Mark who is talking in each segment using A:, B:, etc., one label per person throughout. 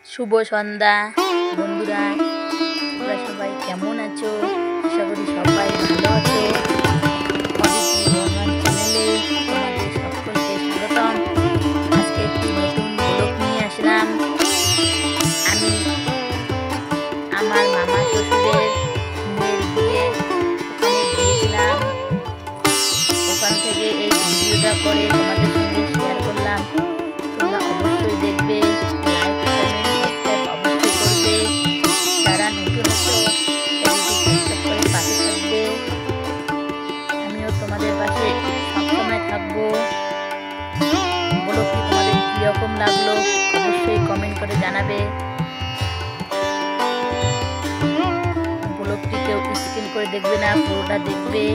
A: শুভ সন্ধ্যা বন্ধুরা, তোমরা সবাই কেমন আছো? আশা করি সবাই ভালো আছো। চ্যানেলে তোমাদের সকলকে স্বাগতম। আজকে একটি নতুন ব্লগ নিয়ে আসলাম। আমি আমার মামা শ্বশুরের মেয়ের বিয়ে ওখানে গিয়েছিলাম। ওখান থেকে এই ভিডিওটা করে তোমাদের সঙ্গে শেয়ার করলাম। তোমরা অবশ্যই দেখবে, লাইক কমেন্ট সাবস্ক্রাইব অবশ্যই করবে। যারা নতুন আছো চ্যানেলটি সাবস্ক্রাইব করে পাশে থাকবে। আমিও তোমাদের পাশে সবসময় থাকবো। ব্লগটি তোমাদের কীরকম লাগলো অবশ্যই কমেন্ট করে জানাবে। ব্লগটি কেউ স্কিপ করে দেখবে না, পুরোটা দেখবে।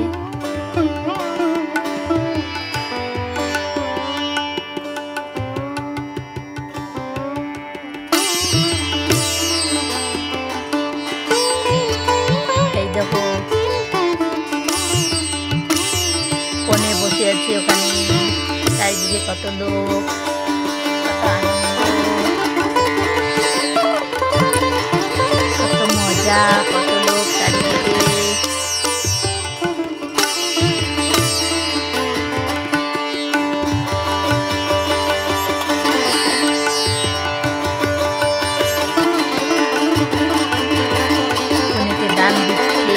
A: দেখো কোণে বসে আছি, ওখানে চারিদিকে কত লোক, কত আনন্দ, কত মজা, কত লোক চারিদিকে। অনেকে দান দিচ্ছে,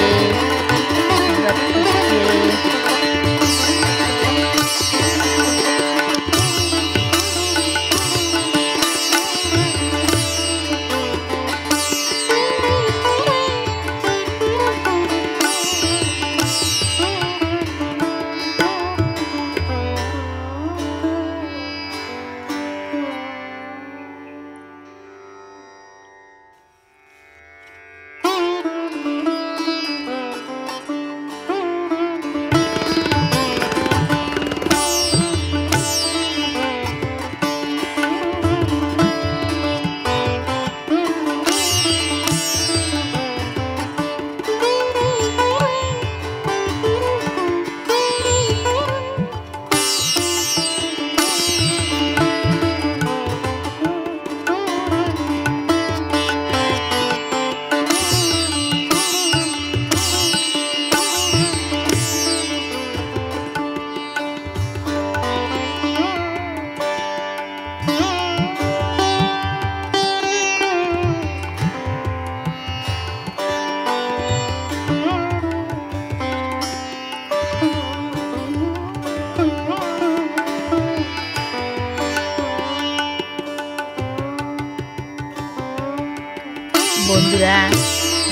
A: বন্ধুরা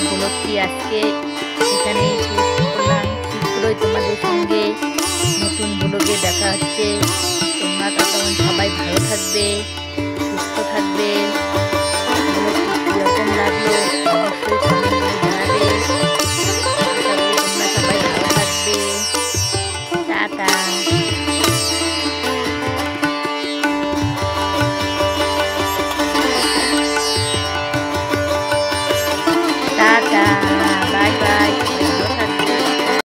A: ব্লগটি আজকে এখানেই শেষ করলাম। শীঘ্রই তোমাদের সঙ্গে নতুন ব্লগে দেখা হচ্ছে। তোমরা তখন সবাই ভালো থাকবে।